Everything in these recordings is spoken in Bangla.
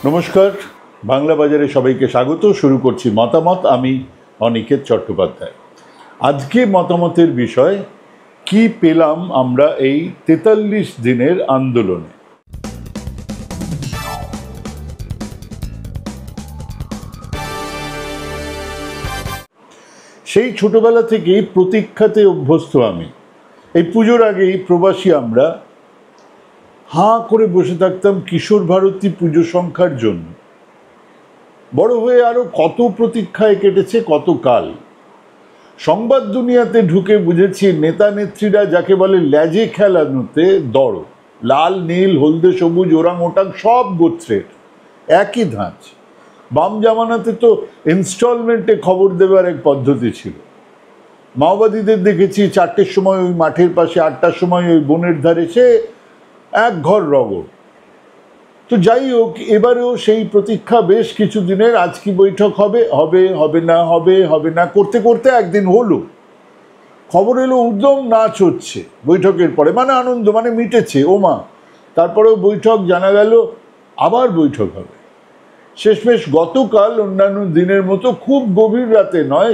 নমস্কার, বাংলা বাজারে সবাইকে স্বাগত। শুরু করছি মতামত। আমি অনিকেত চট্টোপাধ্যায়। আজকে মতামতের বিষয় কি পেলাম আমরা এই ৪৩ দিনের আন্দোলনে। সেই ছোটবেলা থেকেই প্রতীক্ষাতে অভ্যস্ত আমি। এই পুজোর আগেই প্রবাসী আমরা হাঁ করে বসে থাকতাম কিশোর ভারতী পুজো সংখ্যার জন্য। বড় হয়ে আরো কত প্রতীক্ষায় কেটেছে কত কাল। সংবাদ দুনিয়াতে ঢুকে বুঝেছি নেতা নেত্রীরা যাকে বলে ল্যাজে খেলানোতে দড়। লাল নীল হলদে সবুজ ওরাং ওটাং সব গোত্রের একই ধাঁচ। বাম জামানাতে তো ইনস্টলমেন্টে খবর দেওয়ার এক পদ্ধতি ছিল। মাওবাদীদের দেখেছি 4টের সময় ওই মাঠের পাশে, 8টার সময় ওই বনের ধারে, সে এক ঘর রগর। তো যাই হোক, এবারেও সেই প্রতীক্ষা বেশ কিছু দিনের। আজ কি বৈঠক হবে, হবে হবে না, হবে হবে না করতে করতে একদিন হলো। খবর এলো উদ্যম নাচ হচ্ছে বৈঠকের পরে, মানে আনন্দ, মানে মিটেছে ওমা। তারপরেও বৈঠক, জানা গেল আবার বৈঠক হবে। শেষমেশ গতকাল অন্যান্য দিনের মতো খুব গভীর রাতে নয়,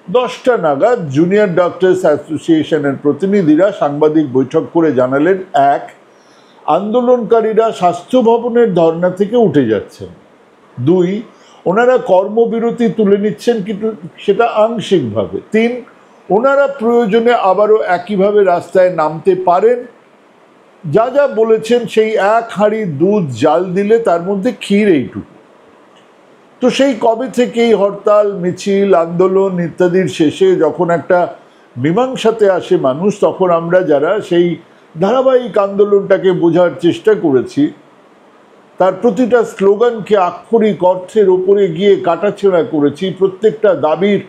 10:30 নাগাদ জুনিয়র ডক্টরস অ্যাসোসিয়েশনের প্রতিনিধিরা সাংবাদিক বৈঠক করে জানালেন, এক, আন্দোলনকারীরা স্বাস্থ্য ভবনের ধর্ণা থেকে উঠে যাচ্ছেন। 2, ওনারা কর্মবিরতি তুলে নিচ্ছেন, কিন্তু সেটা আংশিকভাবে। 3, ওনারা প্রয়োজনে আবারও একইভাবে রাস্তায় নামতে পারেন। যা যা বলেছেন সেই এক হাঁড়ি দুধ জাল দিলে তার মধ্যে ক্ষীর এইটুকু। তো সেই কবে থেকেই হরতাল, মিছিল, আন্দোলন ইত্যাদির শেষে যখন একটা মীমাংসাতে আসে মানুষ, তখন আমরা যারা সেই ধারাবাহিক আন্দোলনটাকে বোঝার চেষ্টা করেছি, তার প্রতিটা স্লোগানকে আক্ষরিক অর্থের ওপরে গিয়ে কাটাছেঁড়া করেছি, প্রত্যেকটা দাবির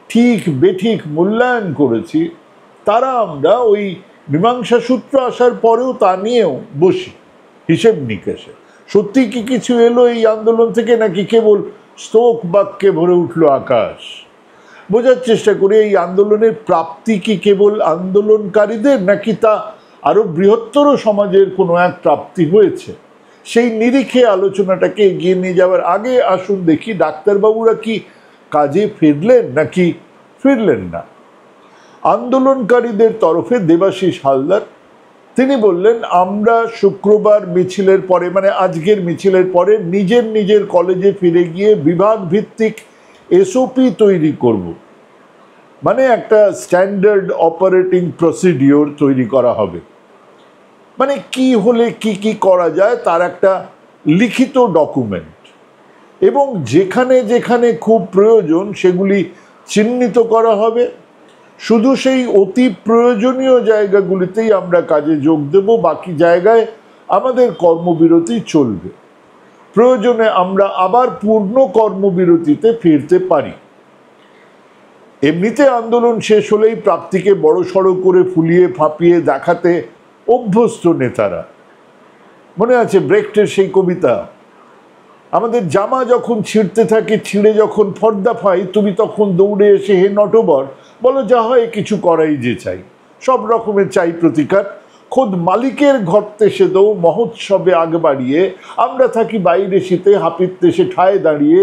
ঠিক বেঠিক মূল্যায়ন করেছি, তারা আমরা ওই মীমাংসা সূত্র আসার পরেও তা নিয়েও বসি হিসেব নিকেশে। সত্যি কি কিছু এলো এই আন্দোলন থেকে, নাকি কেবল স্তোক বাক্যে ভরে উঠল আকাশ? বোঝার চেষ্টা করি এই আন্দোলনের প্রাপ্তি কি কেবল আন্দোলনকারীদের, নাকি তা আরো বৃহত্তর সমাজের কোনো এক প্রাপ্তি হয়েছে? সেই নিরিখে আলোচনাটাকে এগিয়ে নিয়ে যাওয়ার আগে আসুন দেখি ডাক্তারবাবুরা কি কাজে ফিরলেন নাকি ফিরলেন না। আন্দোলনকারীদের তরফে দেবাশিস হালদার, তিনি বললেন, আমরা শুক্রবার মিছিলের পরে, মানে আজকের মিছিলের পরে নিজের নিজের কলেজে ফিরে গিয়ে বিভাগ ভিত্তিক এসওপি তৈরি করব। মানে একটা স্ট্যান্ডার্ড অপারেটিং প্রসিডিওর তৈরি করা হবে। মানে কি হলে কি কি করা যায় তার একটা লিখিত ডকুমেন্ট, এবং যেখানে যেখানে খুব প্রয়োজন সেগুলি চিহ্নিত করা হবে। শুধু সেই অতি প্রয়োজনীয় জায়গাগুলিতেই আমরা কাজে যোগ দেব, বাকি জায়গায় আমাদের কর্মবিরতি চলবে। প্রয়োজনে আমরা আবার পূর্ণ কর্মবিরতিতে ফিরতে পারি। এমনিতে আন্দোলন শেষ হলেই প্রাপ্তিকে বড়সড় করে ফুলিয়ে ফাঁপিয়ে দেখাতে অভ্যস্ত নেতারা। মনে আছে ব্রেক্টের সেই কবিতা, আমাদের জামা যখন ছিঁড়তে থাকে, ছিঁড়ে যখন ফর্দা পাই, তুমি তখন দৌড়ে এসে হে নটবর বলো, যা হয় কিছু করাই যে চাই, সব রকমের চাই প্রতিকার, খোদ মালিকের ঘরতে সে দৌ মহোৎসবে আগ বাড়িয়ে, আমরা থাকি বাইরে শীতে হাপিতে সে ঠায় দাঁড়িয়ে,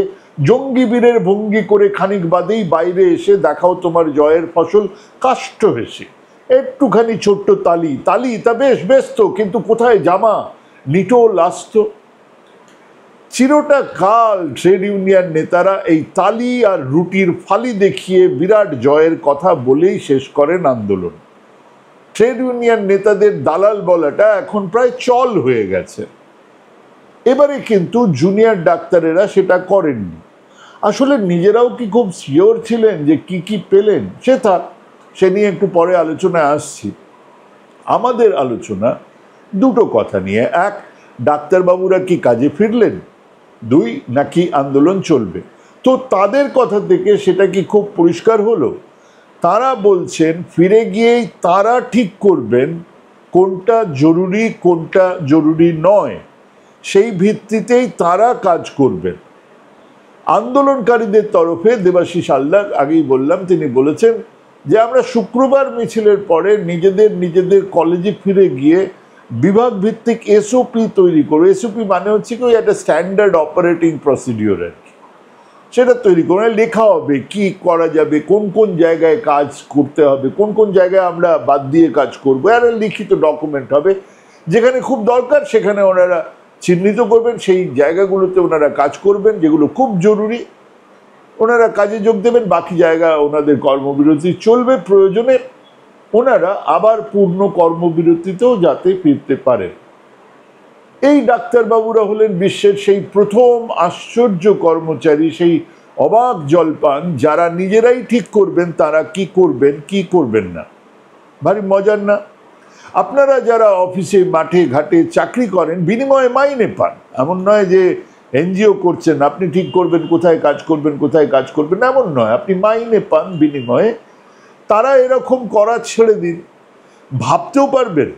জঙ্গি বীরের ভঙ্গি করে খানিক বাদেই বাইরে এসে দেখাও তোমার জয়ের ফসল কাষ্ঠ হেসে। একটুখানি ছোট্ট তালি, তালি তা বেশ ব্যস্ত, কিন্তু কোথায় জামা নিটোল আস্ত। চিরটা কাল ট্রেড ইউনিয়ন নেতারা এই তালি আর রুটির ফালি দেখিয়ে বিরাট জয়ের কথা বলেই শেষ করেন আন্দোলন। ট্রেড ইউনিয়ন নেতাদের দালাল বলাটা এখন প্রায় চল হয়ে গেছে। এবারে কিন্তু জুনিয়র ডাক্তারেরা সেটা করেননি। আসলে নিজেরাও কি খুব শিওর ছিলেন যে কি কি পেলেন? সে নিয়ে একটু পরে আলোচনায় আসছি। আমাদের আলোচনা দুটো কথা নিয়ে, এক, ডাক্তারবাবুরা কি কাজে ফিরলেন? 2, নাকি আন্দোলন চলবে? তো তাদের কথা থেকে সেটা কি খুব পরিষ্কার হলো? তারা বলছেন ফিরে গিয়েই তারা ঠিক করবেন কোনটা জরুরি কোনটা জরুরি নয়, সেই ভিত্তিতেই তারা কাজ করবেন। আন্দোলনকারীদের তরফে দেবাশিস হালদার, আগেই বললাম, তিনি বলেছেন যে আমরা শুক্রবার মিছিলের পরে নিজেদের নিজেদের কলেজে ফিরে গিয়ে বিভাগ ভিত্তিক এসওপি তৈরি করবে। এসওপি মানে হচ্ছে কি একটা স্ট্যান্ডার্ড অপারেটিং প্রসিডিওর আর কি, সেটা তৈরি করে লেখা হবে কি করা যাবে, কোন কোন জায়গায় কাজ করতে হবে, কোন কোন জায়গায় আমরা বাদ দিয়ে কাজ করবো, আর লিখিত ডকুমেন্ট হবে। যেখানে খুব দরকার সেখানে ওনারা চিহ্নিত করবেন, সেই জায়গাগুলোতে ওনারা কাজ করবেন, যেগুলো খুব জরুরি ওনারা কাজে যোগ দেবেন, বাকি জায়গা ওনাদের কর্মবিরতি চলবে, প্রয়োজনে ওনারা আবার পূর্ণ কর্মবিরতিতেও যাতে ফিরতে পারেন। এই ডাক্তারবাবুরা হলেন বিশ্বের সেই প্রথম আশ্চর্য কর্মচারী, সেই অবাক জলপান, যারা নিজেরাই ঠিক করবেন তারা কি করবেন কি করবেন না। ভারী মজার না? আপনারা যারা অফিসে মাঠে ঘাটে চাকরি করেন বিনিময়ে মাইনে পান, এমন নয় যে এনজিও করছেন আপনি ঠিক করবেন কোথায় কাজ করবেন কোথায় কাজ করবেন, এমন নয়, আপনি মাইনে পান বিনিময়ে। তারা এরকম করা ছেড়ে দিন, ভাবতেও পারবেন,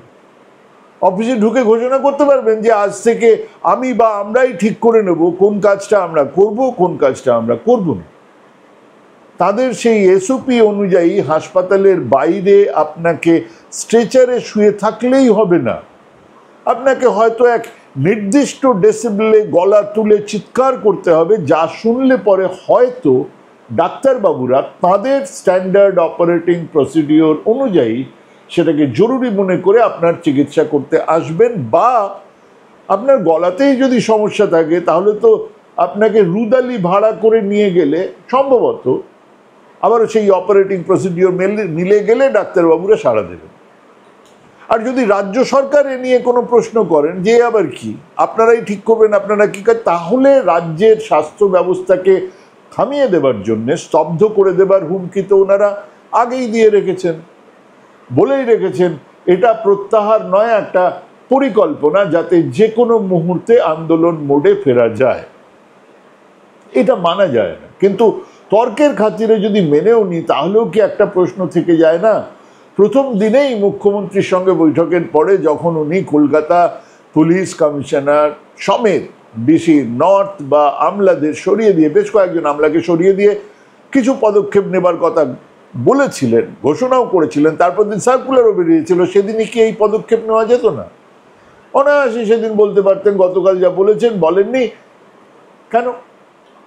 অফিসে ঢুকে ঘোষণা করতে পারবেন যে আজ থেকে আমি বা আমরাই ঠিক করে নেব কোন কাজটা আমরা করব কোন কাজটা আমরা করব না। তাদের সেই এসওপি অনুযায়ী হাসপাতালের বাইরে আপনাকে স্ট্রেচারে শুয়ে থাকলেই হবে না, আপনাকে হয়তো এক নির্দিষ্ট ডেসিবেলে গলা তুলে চিৎকার করতে হবে, যা শুনলে পরে হয়তো ডাক্তারবাবুরা তাদের স্ট্যান্ডার্ড অপারেটিং প্রসিডিওর অনুযায়ী সেটাকে জরুরি মনে করে আপনার চিকিৎসা করতে আসবেন। বা আপনার গলাতেই যদি সমস্যা থাকে তাহলে তো আপনাকে রুদালি ভাড়া করে নিয়ে গেলে সম্ভবত আবার সেই অপারেটিং প্রসিডিওর মিলে গেলে ডাক্তারবাবুরা সাড়া দেবেন। আর যদি রাজ্য সরকার এ নিয়ে কোনো প্রশ্ন করেন যে আবার কি আপনারাই ঠিক করবেন আপনারা কি কাজ, তাহলে রাজ্যের স্বাস্থ্য ব্যবস্থাকে থামিয়ে দেবার জন্যে, স্তব্ধ করে দেবার হুমকি তো ওনারা আগেই দিয়ে রেখেছেন, বলেই রেখেছেন এটা প্রত্যাহার নয়, একটা পরিকল্পনা যাতে যে কোনো মুহূর্তে আন্দোলন মোডে ফেরা যায়। এটা মানা যায় না, কিন্তু তর্কের খাতিরে যদি মেনেও নি তাহলেও কি একটা প্রশ্ন থেকে যায় না, প্রথম দিনেই মুখ্যমন্ত্রীর সঙ্গে বৈঠকের পরে যখন উনি কলকাতা পুলিশ কমিশনার সমেত ডিসি নর্থ বা আমলাদের সরিয়ে দিয়ে, বেশ কয়েকজন আমলাকে সরিয়ে দিয়ে কিছু পদক্ষেপ নেবার কথা বলেছিলেন, ঘোষণাও করেছিলেন, তারপর দিন সার্কুলারও বেরিয়েছিল, সেদিনই কি এই পদক্ষেপ নেওয়া যেত না? অনায়াসে সেদিন বলতে পারতেন গতকাল যা বলেছেন বলেননি। কেন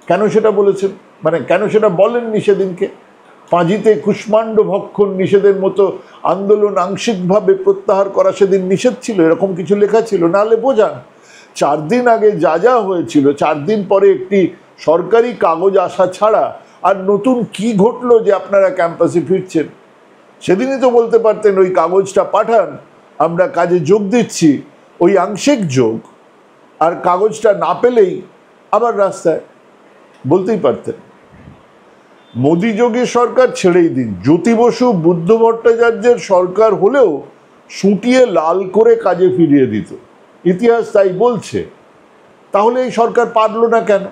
কেন সেটা বলেছেন, মানে কেন সেটা বলেননি সেদিনকে? পাঁজিতে কুষ্মাণ্ড ভক্ষণ নিষেধের মতো আন্দোলন আংশিকভাবে প্রত্যাহার করা সেদিন নিষেধ ছিল, এরকম কিছু লেখা ছিল? নাহলে বোঝান 4 দিন আগে যা যা হয়েছিল, 4 দিন পরে একটি সরকারি কাগজ আসা ছাড়া আর নতুন কি ঘটলো যে আপনারা ক্যাম্পাসে ফিরছেন? সেদিনই তো বলতে পারতেন ওই কাগজটা পাঠান, আমরা কাজে যোগ দিচ্ছি, ওই আংশিক যোগ, আর কাগজটা না পেলেই আবার রাস্তায়, বলতেই পারতেন। মোদি যোগী সরকার ছেড়েই দিন, জ্যোতি বসু বুদ্ধ ভট্টাচার্যের সরকার হলেও সুটিয়ে লাল করে কাজে ফিরিয়ে দিত, ইতিহাস তাই বলছে। তাহলে এই সরকার পারল না কেন?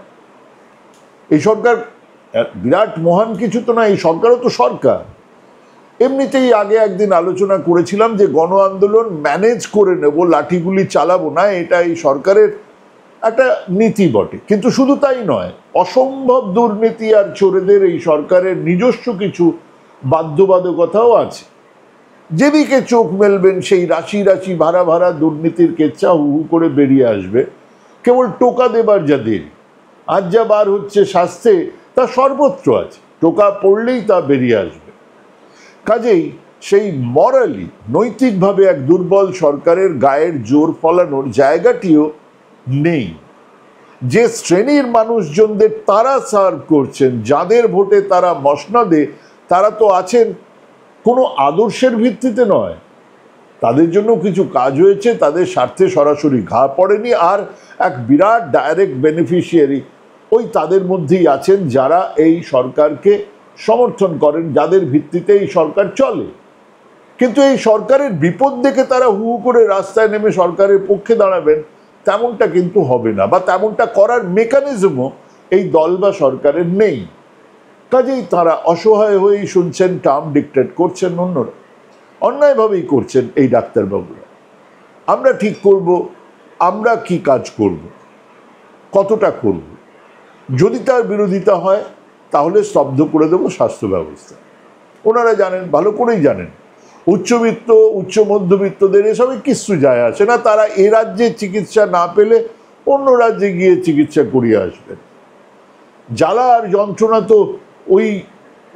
এই সরকার বিরাট মহান কিছু তো না, এই সরকারও তো সরকার। এমনিতেই আগে একদিন আলোচনা করেছিলাম যে গণ আন্দোলন ম্যানেজ করে নেব, লাঠিগুলি চালাবো না, এটা এই সরকারের একটা নীতি বটে। কিন্তু শুধু তাই নয়, অসম্ভব দুর্নীতি আর চোরেদের এই সরকারের নিজস্ব কিছু বাধ্যবাধকতাও আছে। যেদিকে চোখ মেলবেন সেই রাশি রাশি ভাড়া ভাড়া দুর্নীতির কেচ্ছা হু হু করে বেরিয়ে আসবে, কেবল টোকা দেবার যা দেরি। আজ যা বার হচ্ছে শাস্তে তা সর্বত্র আছে, টোকা পড়লেই তা বেরিয়ে আসবে। কাজেই সেই মরালি নৈতিকভাবে এক দুর্বল সরকারের গায়ের জোর ফলানোর জায়গাটিও নেই। যে শ্রেণীর মানুষজনদের তারা সার্ভ করছেন, যাদের ভোটে তারা মসনদে, তারা তো আছেন কোনো আদর্শের ভিত্তিতে নয়, তাদের জন্য কিছু কাজ হয়েছে, তাদের স্বার্থে সরাসরি ঘা পড়েনি, আর এক বিরাট ডাইরেক্ট বেনিফিশিয়ারি ওই তাদের মধ্যেই আছেন যারা এই সরকারকে সমর্থন করেন, যাদের ভিত্তিতে এই সরকার চলে। কিন্তু এই সরকারের বিপদ দেখে তারা হু হু করে রাস্তায় নেমে সরকারের পক্ষে দাঁড়াবেন তেমনটা কিন্তু হবে না, বা তেমনটা করার মেকানিজমও এই দল বা সরকারের নেই। কাজেই তারা অসহায় হয়েই শুনছেন, টার্ম ডিক্টেট করছেন অন্যরা, অন্যায়ভাবেই করছেন এই ডাক্তারবাবুরা। আমরা ঠিক করব আমরা কি কাজ করব, কতটা করব, যদি তার বিরোধিতা হয় তাহলে স্তব্ধ করে দেব স্বাস্থ্য ব্যবস্থা। ওনারা জানেন, ভালো করেই জানেন, উচ্চবিত্ত উচ্চ মধ্যবিত্তদের এসবে কিছু যায় আসে না, তারা এ রাজ্যে চিকিৎসা না পেলে অন্য রাজ্যে গিয়ে চিকিৎসা করিয়ে আসবেন। জ্বালা আর যন্ত্রণা তো ওই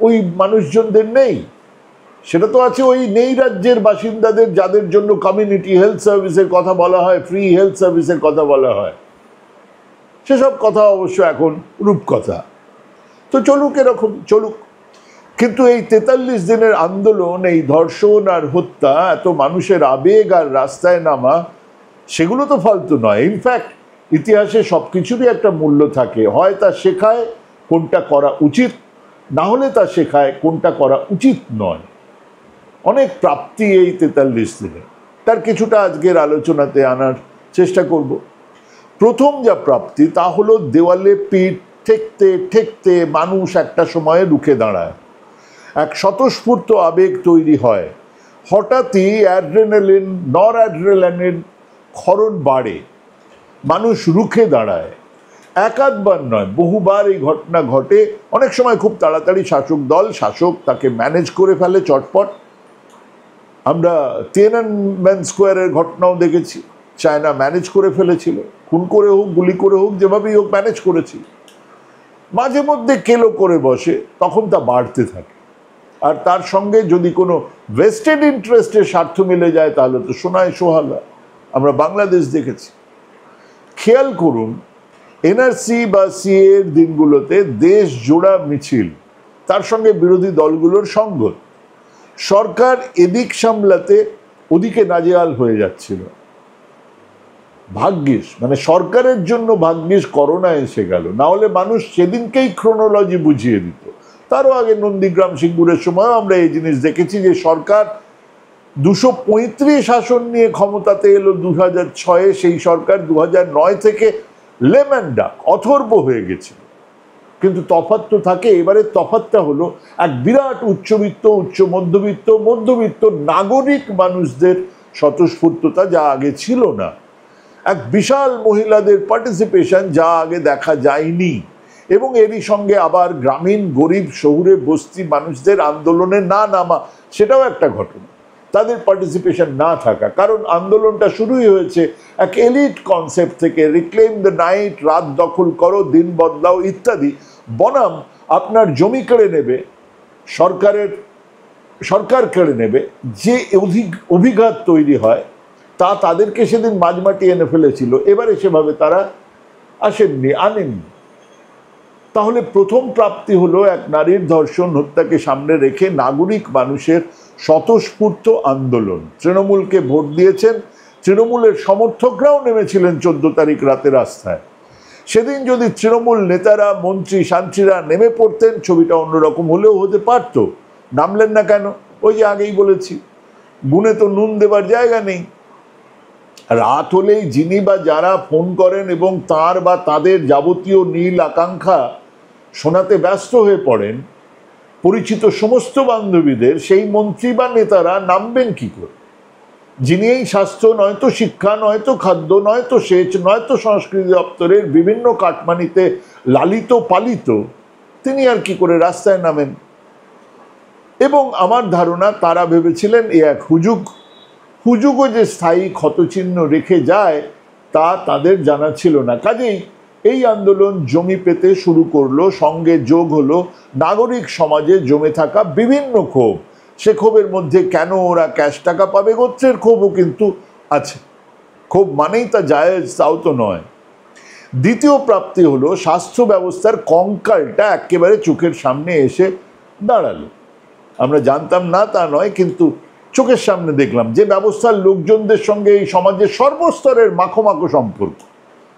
ওই মানুষজনদের নেই, সেটা তো আছে ওই নেই রাজ্যের বাসিন্দাদের, যাদের জন্য কমিউনিটি হেলথ সার্ভিসের কথা বলা হয়, ফ্রি হেলথ সার্ভিসের কথা বলা হয়। সেসব কথা অবশ্য এখন রূপকথা। তো চলুক, এরকম চলুক। কিন্তু এই 43 দিনের আন্দোলন, এই ধর্ষণ আর হত্যা, এত মানুষের আবেগ আর রাস্তায় নামা, সেগুলো তো ফালতু নয়। ইনফ্যাক্ট ইতিহাসে সবকিছুরই একটা মূল্য থাকে। হয় তা শেখায় কোনটা করা উচিত, না হলে তা শেখায় কোনটা করা উচিত নয়। অনেক প্রাপ্তি এই 43 দিনে, তার কিছুটা আজকের আলোচনাতে আনার চেষ্টা করব। প্রথম যা প্রাপ্তি তা হলো দেওয়ালে পিঠ ঠেকতে ঠেকতে মানুষ একটা সময়ে রুখে দাঁড়ায়, এক স্বতঃস্ফূর্ত আবেগ তৈরি হয়। হঠাৎই অ্যাড্রেনালিন নর অ্যাড্রেনালিন ক্ষরণ বাড়ে, মানুষ রুখে দাঁড়ায়। একাধবার নয়, বহুবার এই ঘটনা ঘটে। অনেক সময় খুব তাড়াতাড়ি শাসক তাকে ম্যানেজ করে ফেলে চটপট। আমরা তিয়েনানমেন স্কোয়ারের ঘটনাও দেখেছি, চায়না ম্যানেজ করে ফেলেছিল, খুন করে হোক গুলি করে হোক যেভাবেই হোক ম্যানেজ করেছিল। মাঝে মধ্যে কেলো করে বসে, তখন তা বাড়তে থাকে। আর তার সঙ্গে যদি কোনো ভেস্টেড ইন্টারেস্টের স্বার্থ মিলে যায় তাহলে তো সোনায় সোহাগা। আমরা বাংলাদেশ দেখেছি। খেয়াল করুন, এনআরসি বা সিএ এর দিনগুলোতে দেশ জোড়া মিছিল, তার সঙ্গে বিরোধী দলগুলোর সঙ্গত। সরকার এদিক সামলাতে ওদিকে নাজেহাল হয়ে যাচ্ছিল। ভাগ্যিস, মানে সরকারের জন্য ভাগ্যিস করোনা এসে গেল, না হলে মানুষ সেদিনকেই ক্রোনোলজি বুঝিয়ে দিত। তারও আগে নন্দীগ্রাম সিঙ্গুরের সময়ও আমরা এই জিনিস দেখেছি যে সরকার 235 আসন নিয়ে ক্ষমতাতে এলো 2006-এ, সেই সরকার 2009 থেকে লেমন ডাক অথর্ব হয়ে গেছিল। কিন্তু তফাৎ তো থাকে। এবারে তফাৎটা হলো এক বিরাট উচ্চবিত্ত উচ্চ মধ্যবিত্ত মধ্যবিত্ত নাগরিক মানুষদের স্বতঃস্ফূর্ততা, যা আগে ছিল না। এক বিশাল মহিলাদের পার্টিসিপেশন, যা আগে দেখা যায়নি। এবং এরই সঙ্গে আবার গ্রামীণ গরিব শহুরে বস্তি মানুষদের আন্দোলনে না নামা, সেটাও একটা ঘটনা। তাদের পার্টিসিপেশন না থাকা, কারণ আন্দোলনটা শুরুই হয়েছে এক এলিট কনসেপ্ট থেকে, রিক্লেম দ্য নাইট, রাত দখল করো, দিন বদলাও ইত্যাদি। বনাম আপনার জমি কেড়ে নেবে, সরকার কেড়ে নেবে, যে অভিঘাত তৈরি হয় তা তাদেরকে সেদিন মাঝমাটি এনে ফেলেছিল। এবারে সেভাবে তারা আনেননি। তাহলে প্রথম প্রাপ্তি হলো এক নারীর ধর্ষণ হত্যাকে সামনে রেখে নাগরিক মানুষের স্বতঃস্ফূর্ত আন্দোলন। তৃণমূলকে ভোট দিয়েছেন, তৃণমূলের সমর্থকরাও নেমেছিলেন 14 তারিখ রাতে রাস্তায়। সেদিন যদি তৃণমূল নেতারা মন্ত্রী শান্তিরা নেমে পড়তেন, ছবিটা অন্যরকম হলেও হতে পারত। নামলেন না কেন? ওই যে আগেই বলেছি, গুণে তো নুন দেবার জায়গা নেই। রাত হলেই যিনি বা যারা ফোন করেন এবং তার বা তাদের যাবতীয় নীল আকাঙ্ক্ষা শোনাতে ব্যস্ত হয়ে পড়েন পরিচিত সমস্ত বান্ধবীদের, সেই মন্ত্রী বা নেতারা নামবেন কি করে? যিনি এই স্বাস্থ্য নয়তো শিক্ষা নয়তো খাদ্য নয়তো সেচ নয়তো সংস্কৃতি দপ্তরের বিভিন্ন কাটমানিতে লালিত পালিত, তিনি আর কি করে রাস্তায় নামেন? এবং আমার ধারণা তারা ভেবেছিলেন এ এক হুজুগও যে স্থায়ী ক্ষতচিহ্ন রেখে যায় তা তাদের জানা ছিল না। কাজেই এই আন্দোলন জমি পেতে শুরু করলো। সঙ্গে যোগ হলো নাগরিক সমাজে জমে থাকা বিভিন্ন ক্ষোভ। সে ক্ষোভের মধ্যে কেন ওরা ক্যাশ টাকা পাবে গোত্রের ক্ষোভও কিন্তু আছে। ক্ষোভ মানেই তা জায়েজ, তাও তো নয়। দ্বিতীয় প্রাপ্তি হলো স্বাস্থ্য ব্যবস্থার কঙ্কালটা একেবারে চোখের সামনে এসে দাঁড়ালো। আমরা জানতাম না তা নয়, কিন্তু চোখের সামনে দেখলাম যে ব্যবস্থার লোকজনদের সঙ্গে এই সমাজের সর্বস্তরের মাখো সম্পর্ক,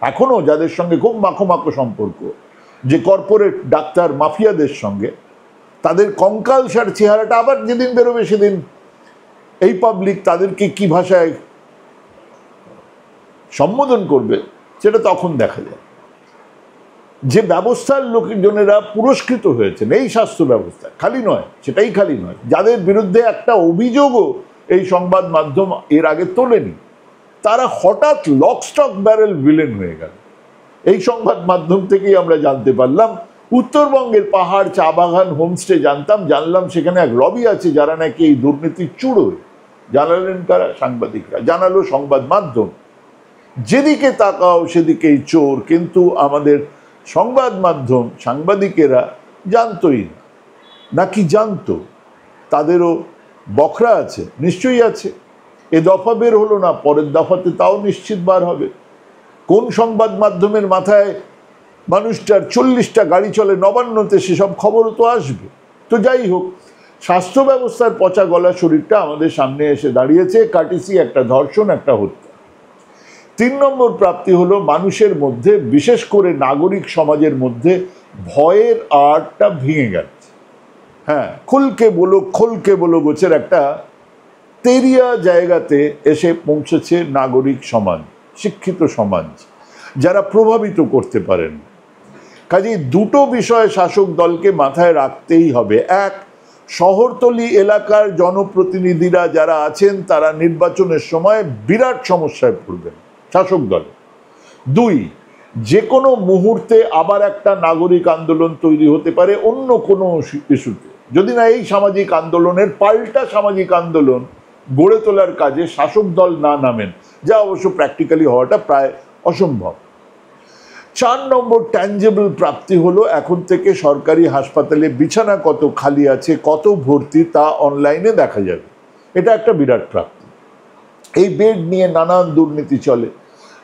এখনো যাদের সঙ্গে খুব মাখো সম্পর্ক, যে কর্পোরেট ডাক্তার মাফিয়াদের সঙ্গে, তাদের কঙ্কালসার চেহারাটা আবার যেদিন বেরোবে সেদিন এই পাবলিক তাদেরকে কি ভাষায় সম্বোধন করবে সেটা তখন দেখা যায়। যে ব্যবস্থার লোকজনেরা পুরস্কৃত হয়েছেন এই স্বাস্থ্য ব্যবস্থা, খালি নয়, যাদের বিরুদ্ধে একটা অভিযোগও এই সংবাদ মাধ্যম এর আগে তোলেনি, তারা হঠাৎ লক স্টক ব্যারেল ভিলেন হয়ে গেল। এই সংবাদ মাধ্যম থেকেই আমরা জানতে পারলাম উত্তরবঙ্গের পাহাড়, চা বাগান, হোমস্টে জানলাম সেখানে এক লবি আছে যারা নাকি এই দুর্নীতির চূড়োয়। জানালেন কারা? সাংবাদিকরা, জানালো সংবাদ মাধ্যম। যেদিকে তাকাও সেদিকেই চোর, কিন্তু আমাদের সংবাদ মাধ্যম, সাংবাদিকেরা জানতোই না। নাকি জানতো? তাদেরও বখরা আছে, নিশ্চয়ই আছে। এ দফা বের হলো না, পরের দফাতে তাও নিশ্চিত বার হবে। কোন সংবাদ মাধ্যমের মাথায় মানুষটার 40টা গাড়ি চলে নবান্নতে, সেসব খবরও তো আসবে। তো যাই হোক, স্বাস্থ্য ব্যবস্থার পচা গলা শরীরটা আমাদের সামনে এসে দাঁড়িয়েছে, কাটিসি একটা ধর্ষণ, একটা হত্যা। 3 নম্বর প্রাপ্তি হলো মানুষের মধ্যে, বিশেষ করে নাগরিক সমাজের মধ্যে ভয়ের আড়টা ভেঙে গেছে। হ্যাঁ, খোলকে বলো গোছের একটা তেরিয়া জায়গাতে এসে পৌঁছেছে নাগরিক সমাজ, শিক্ষিত সমাজ, যারা প্রভাবিত করতে পারেন। কাজেই দুটো বিষয় শাসক দলকে মাথায় রাখতেই হবে। এক, শহরতলি এলাকার জনপ্রতিনিধিরা যারা আছেন তারা নির্বাচনের সময় বিরাট সমস্যায় পড়বেন শাসক দলে। 2, যে কোনো মুহূর্তে আবার একটা নাগরিক আন্দোলন তৈরি হতে পারে অন্য কোনো ইস্যুতে, যদি না এই সামাজিক আন্দোলনের পাল্টা সামাজিক আন্দোলন গড়ে তোলার কাজে শাসক দল না নামেন, যা অবশ্য প্র্যাকটিক্যালি হওয়াটা প্রায় অসম্ভব। 4 নম্বর ট্যাঞ্জেবল প্রাপ্তি হলো এখন থেকে সরকারি হাসপাতালে বিছানা কত খালি আছে, কত ভর্তি, তা অনলাইনে দেখা যাবে। এটা একটা বিরাট প্রাপ্তি। এই বেড নিয়ে নানান দুর্নীতি চলে,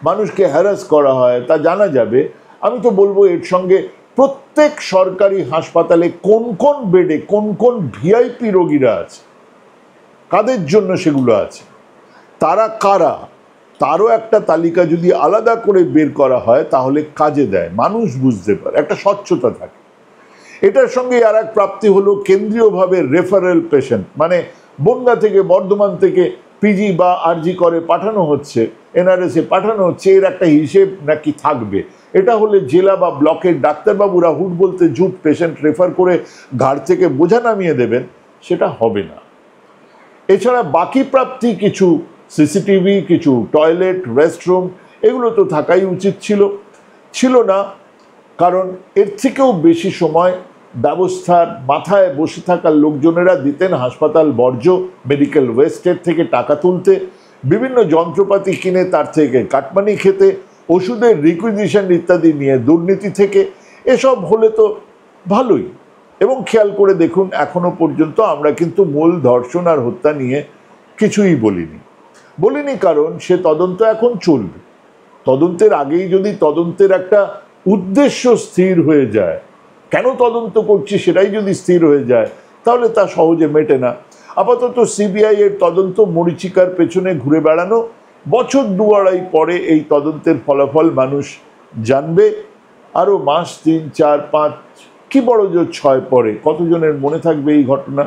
মানুষকে হ্যারাস করা হয়, তা জানা যাবে। আমি তো বলবো এর সঙ্গে প্রত্যেক সরকারি হাসপাতালে কোন কোন বেডে কোন কোন ভিআইপি রোগীরা আছে, কাদের জন্য সেগুলো আছে, তারা কারা, তারও একটা তালিকা যদি আলাদা করে বের করা হয় তাহলে কাজে দেয়, মানুষ বুঝতে পারে, একটা স্বচ্ছতা থাকে। এটার সঙ্গে আর এক প্রাপ্তি হলো কেন্দ্রীয়ভাবে রেফারেল পেশেন্ট, মানে বনগাঁ থেকে, বর্ধমান থেকে পিজি বা আরজি করে পাঠানো হচ্ছে, এনআরএসে পাঠানো হচ্ছে, এর একটা হিসেব নাকি থাকবে। এটা হলে জেলা বা ব্লকের ডাক্তারবাবুরা হুট বলতে জুট পেশেন্ট রেফার করে ঘাড় থেকে বোঝা নামিয়ে দেবেন, সেটা হবে না। এছাড়া বাকি প্রাপ্তি কিছু সিসিটিভি, কিছু টয়লেট, রেস্টরুম, এগুলো তো থাকাই উচিত ছিল না, কারণ এর থেকেও বেশি সময় ব্যবস্থার মাথায় বসে থাকা লোকজনেরা দিতেন হাসপাতাল বর্জ্য, মেডিকেল ওয়েস্টের থেকে টাকা তুলতে, বিভিন্ন যন্ত্রপাতি কিনে তার থেকে কাটমানি খেতে, ওষুধের রিকুইজিশন ইত্যাদি নিয়ে দুর্নীতি থেকে। এসব হলে তো ভালোই। এবং খেয়াল করে দেখুন, এখনো পর্যন্ত আমরা কিন্তু মূল ধর্ষণ আর হত্যা নিয়ে কিছুই বলিনি, কারণ সে তদন্ত এখন চলবে। তদন্তের আগেই যদি তদন্তের একটা উদ্দেশ্য স্থির হয়ে যায়, কেন তদন্ত করছি সেটাই যদি স্থির হয়ে যায়, তাহলে তা সহজে মেটে না। আপাতত সিবিআই এর তদন্ত মরীচিকার পেছনে ঘুরে বেড়ানো, বছর 2-2.5 পরে এই তদন্তের ফলাফল মানুষ জানবে। আরও মাস 3, 4, 5, কি বড় জোর 6 পরে কতজনের মনে থাকবে এই ঘটনা?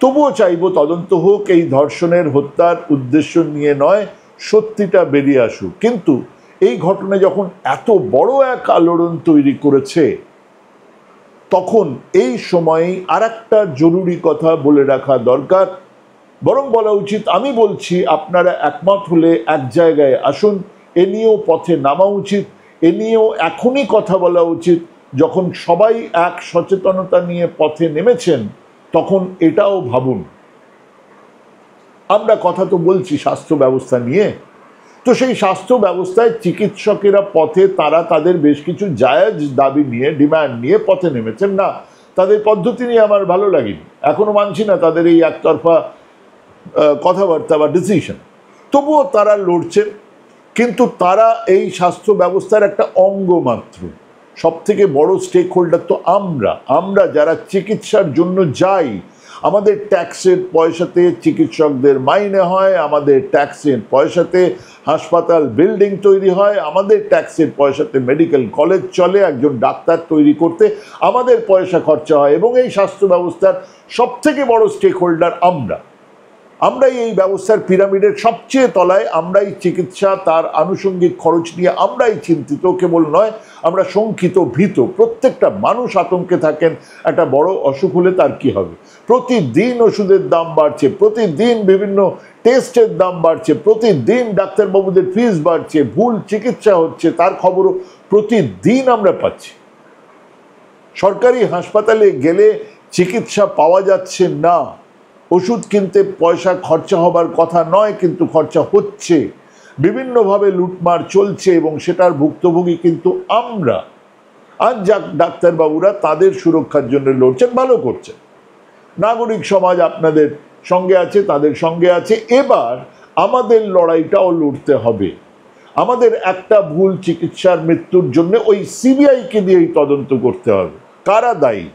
তবুও চাইব তদন্ত হোক, এই ধর্ষণের হত্যার উদ্দেশ্য নিয়ে নয়, সত্যিটা বেরিয়ে আসুক। কিন্তু এই ঘটনা যখন এত বড় এক আলোড়ন তৈরি করেছে, তখন এই সময়েই আর একটা জরুরি কথা বলে রাখা দরকার। বরং বলা উচিত, আমি বলছি আপনারা একমত হলে এক জায়গায় আসুন, এ নিয়েও পথে নামা উচিত, এ নিয়েও এখনই কথা বলা উচিত। যখন সবাই এক সচেতনতা নিয়ে পথে নেমেছেন, তখন এটাও ভাবুন। আমরা কথা তো বলছি স্বাস্থ্য ব্যবস্থা নিয়ে, তো সেই স্বাস্থ্য ব্যবস্থায় চিকিৎসকেরা পথে, তারা তাদের বেশ কিছু জায়েজ দাবি নিয়ে, ডিমান্ড নিয়ে পথে নেমেছেন। না, তাদের পদ্ধতি নিয়ে আমার ভালো লাগেনি, এখনো মানছি না তাদের এই একতরফা কথাবার্তা বা ডিসিশন। তবুও তারা লড়ছেন, কিন্তু তারা এই স্বাস্থ্য ব্যবস্থার একটা অঙ্গ মাত্র। সব থেকে বড় স্টেক হোল্ডার তো আমরা যারা চিকিৎসার জন্য যাই। আমাদের ট্যাক্সের পয়সাতে চিকিৎসকদের মাইনে হয়, আমাদের ট্যাক্সের পয়সাতে হাসপাতাল বিল্ডিং তৈরি হয়, আমাদের ট্যাক্সের পয়সাতে মেডিকেল কলেজ চলে, একজন ডাক্তার তৈরি করতে আমাদের পয়সা খরচা হয়। এবং এই স্বাস্থ্য ব্যবস্থার সব থেকে বড় স্টেক হোল্ডার আমরাই এই ব্যবস্থার পিরামিডের সবচেয়ে তলায়। আমরাই চিকিৎসা, তার আনুষঙ্গিক খরচ নিয়ে আমরাই চিন্তিত, কেবল নয়, আমরা শঙ্কিত, ভীত। প্রত্যেকটা মানুষ আতঙ্কে থাকেন, একটা বড় অসুখ হলে তার কি হবে। প্রতিদিন ওষুধের দাম বাড়ছে, প্রতিদিন বিভিন্ন টেস্টের দাম বাড়ছে, প্রতিদিন ডাক্তারবাবুদের ফিস বাড়ছে, ভুল চিকিৎসা হচ্ছে, তার খবরও প্রতিদিন আমরা পাচ্ছি। সরকারি হাসপাতালে গেলে চিকিৎসা পাওয়া যাচ্ছে না, ওষুধ কিনতে পয়সা খরচা হবার কথা নয় কিন্তু খরচা হচ্ছে, বিভিন্নভাবে লুটমার চলছে এবং সেটার ভুক্তভোগী কিন্তু আমরা। আজ যাক ডাক্তারবাবুরা তাদের সুরক্ষার জন্য লড়ছেন, ভালো করছেন, নাগরিক সমাজ আপনাদের সঙ্গে আছে, তাদের সঙ্গে আছে। এবার আমাদের লড়াইটাও লড়তে হবে। আমাদের একটা ভুল চিকিৎসার মৃত্যুর জন্য ওই সিবিআইকে দিয়েই তদন্ত করতে হবে কারা দায়ী।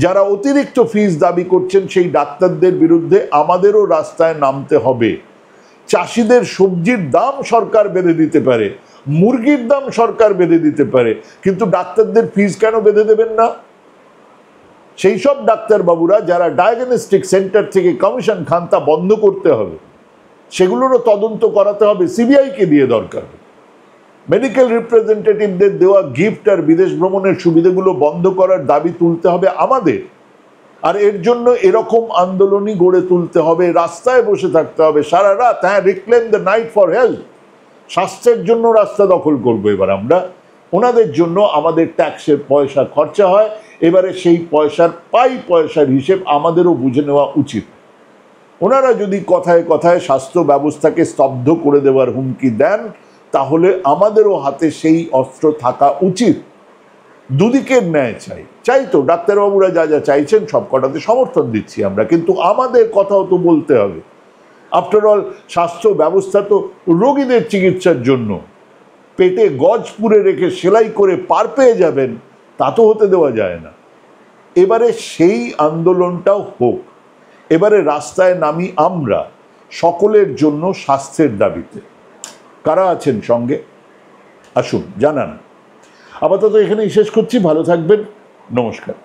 যারা অতিরিক্ত ফিস দাবি করছেন সেই ডাক্তারদের বিরুদ্ধে আমাদেরও রাস্তায় নামতে হবে। চাষিদের সবজির দাম সরকার বেঁধে দিতে পারে, মুরগির দাম সরকার বেঁধে দিতে পারে, কিন্তু ডাক্তারদের ফিস কেন বেঁধে দেবেন না? সেই সব ডাক্তারবাবুরা যারা ডায়াগনস্টিক সেন্টার থেকে কমিশন খান তা বন্ধ করতে হবে, সেগুলোরও তদন্ত করাতে হবে, সিবিআইকে দিয়ে দরকার। মেডিকেল রিপ্রেজেন্টেটিভদের দেওয়া গিফট আর বিদেশ ভ্রমণের সুবিধাগুলো বন্ধ করার দাবি তুলতে হবে আমাদের। আর এর জন্য এরকম আন্দোলনই গড়ে তুলতে হবে, রাস্তায় বসে থাকতে হবে সারা রাত। হ্যাঁ, reclaim the night for health, স্বাস্থ্যের জন্য রাস্তা দখল করবো এবার আমরা। ওনাদের জন্য আমাদের ট্যাক্সের পয়সা খরচা হয়, এবারে সেই পয়সার হিসেব আমাদেরও বুঝে নেওয়া উচিত। ওনারা যদি কথায় কথায় স্বাস্থ্য ব্যবস্থাকে স্তব্ধ করে দেওয়ার হুমকি দেন, তাহলে আমাদেরও হাতে সেই অস্ত্র থাকা উচিত। দুদিকের ন্যায় চাই তো, ডাক্তারবাবুরা যা যা চাইছেন সব কটাতে সমর্থন দিচ্ছি আমরা, কিন্তু আমাদের কথাও তো বলতে হবে। আফটার অল স্বাস্থ্য ব্যবস্থা তো রোগীদের চিকিৎসার জন্য। পেটে গজ পুরে রেখে সেলাই করে পার পেয়ে যাবেন তা তো হতে দেওয়া যায় না। এবারে সেই আন্দোলনটাও হোক, এবারে রাস্তায় নামি আমরা সকলের জন্য স্বাস্থ্যের দাবিতে। কারা আছেন সঙ্গে আসুন জানান। আপাতত এখানেই শেষ করছি, ভালো থাকবেন, নমস্কার।